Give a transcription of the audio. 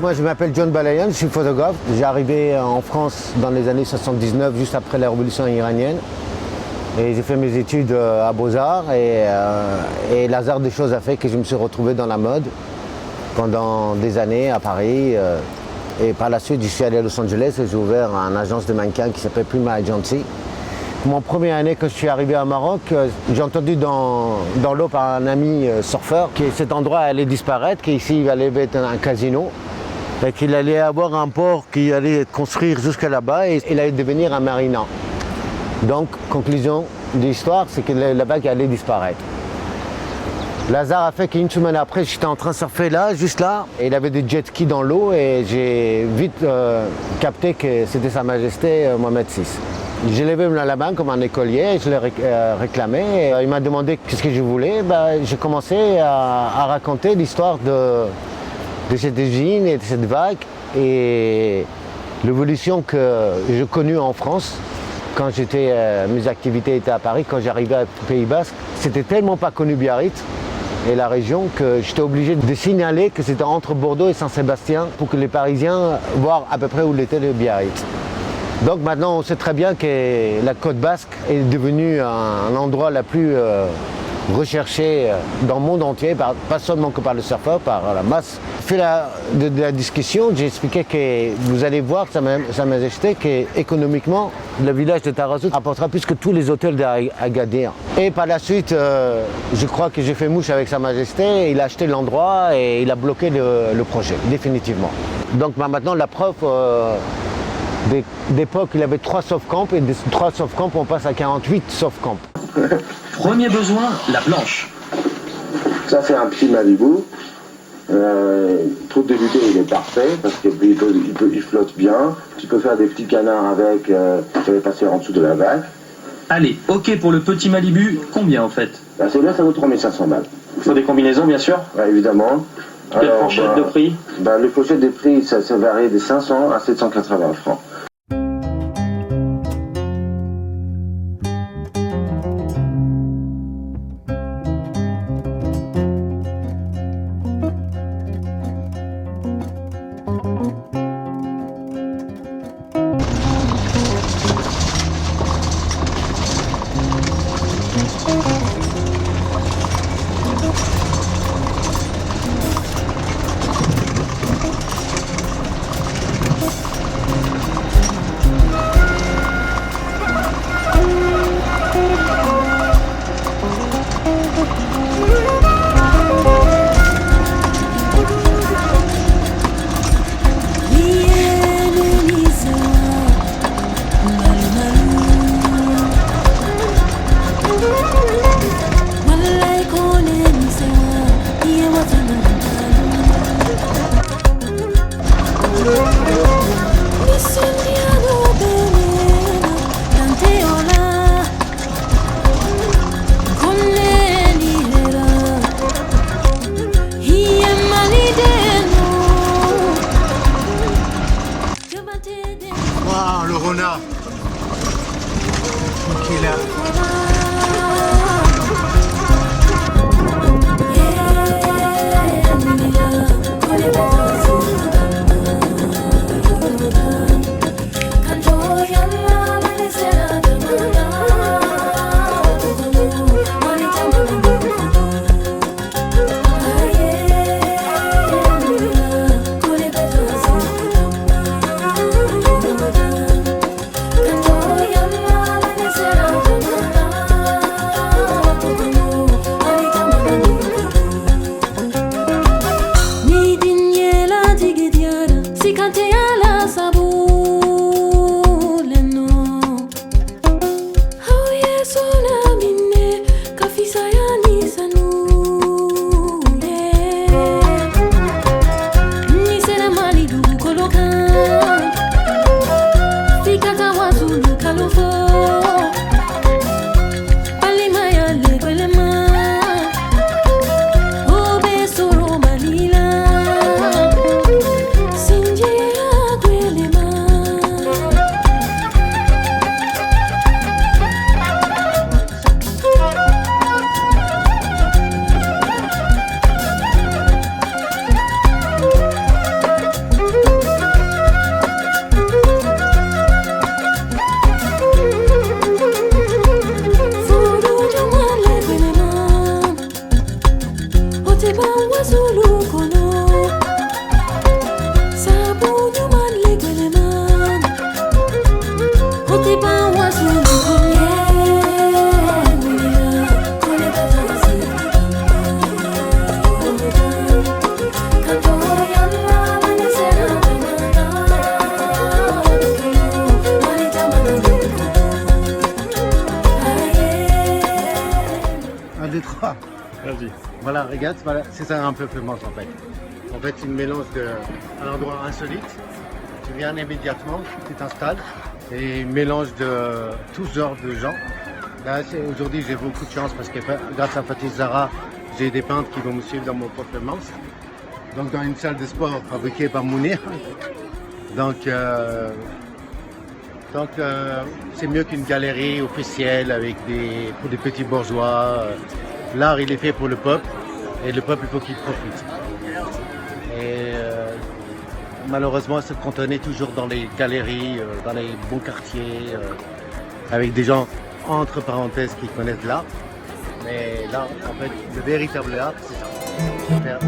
Moi, je m'appelle John Balayan, je suis photographe. J'ai arrivé en France dans les années 79, juste après la révolution iranienne. Et j'ai fait mes études à Beaux-Arts et l'hasard des choses a fait que je me suis retrouvé dans la mode pendant des années à Paris. Et par la suite, je suis allé à Los Angeles et j'ai ouvert une agence de mannequins qui s'appelle Prima Agency. Mon première année quand je suis arrivé au Maroc, j'ai entendu dans l'eau par un ami surfeur que cet endroit allait disparaître, qu'ici il allait être un casino. Et qu'il allait avoir un port qui allait construire jusqu'à là-bas et il allait devenir un marina. Donc, conclusion de l'histoire, c'est que la bague allait disparaître. L'hasard a fait qu'une semaine après, j'étais en train de surfer là, juste là, et il avait des jet skis dans l'eau et j'ai vite capté que c'était Sa Majesté Mohamed VI. J'ai levé la main comme un écolier, je l'ai réclamé, et il m'a demandé qu'est-ce que je voulais. J'ai commencé à raconter l'histoire de cette usine et de cette vague et l'évolution que j'ai connue en France quand mes activités étaient à Paris, quand j'arrivais au Pays Basque. C'était tellement pas connu Biarritz et la région que j'étais obligé de signaler que c'était entre Bordeaux et Saint-Sébastien pour que les Parisiens voient à peu près où était le Biarritz. Donc maintenant on sait très bien que la côte basque est devenue un endroit le plus recherché dans le monde entier, pas seulement que par le surfeur, par la masse. Au fil de la discussion, j'ai expliqué que vous allez voir, Sa Majesté, qu'économiquement, le village de Tarazout apportera plus que tous les hôtels d'Agadir. Et par la suite, je crois que j'ai fait mouche avec Sa Majesté, il a acheté l'endroit et il a bloqué le projet, définitivement. Donc maintenant, la preuve d'époque, il avait 3 soft-camps et de 3 soft-camps, on passe à 48 soft-camps. Premier besoin, la planche. Ça c'est un petit Malibu. Trou de butée il est parfait parce qu'il flotte bien. Tu peux faire des petits canards avec, tu vas passer en dessous de la vague. Allez, ok pour le petit Malibu, combien en fait? Celui-là ça vaut 3500 balles. Il faut des combinaisons bien sûr. Ouais, évidemment. Quelle fourchette de prix? Les fourchettes de prix ça varie de 500 à 780 francs. Wow, le renard qui est là. deux, trois. Vas-y. Voilà, regarde, voilà, c'est ça un peu Plemons en fait. En fait, c'est une mélange d'un endroit insolite. Tu viens immédiatement, tu t'installes et mélange de tous genres de gens. Là, aujourd'hui, j'ai beaucoup de chance parce que grâce à Fatih Zahra, j'ai des peintres qui vont me suivre dans mon propre Plemons. Donc, dans une salle de sport fabriquée par Mounir. Donc, c'est mieux qu'une galerie officielle avec pour des petits bourgeois. L'art, il est fait pour le peuple et le peuple, il faut qu'il profite. Et malheureusement, se cantonner toujours dans les galeries, dans les bons quartiers, avec des gens, entre parenthèses, qui connaissent l'art. Mais là, en fait, le véritable art, c'est ça.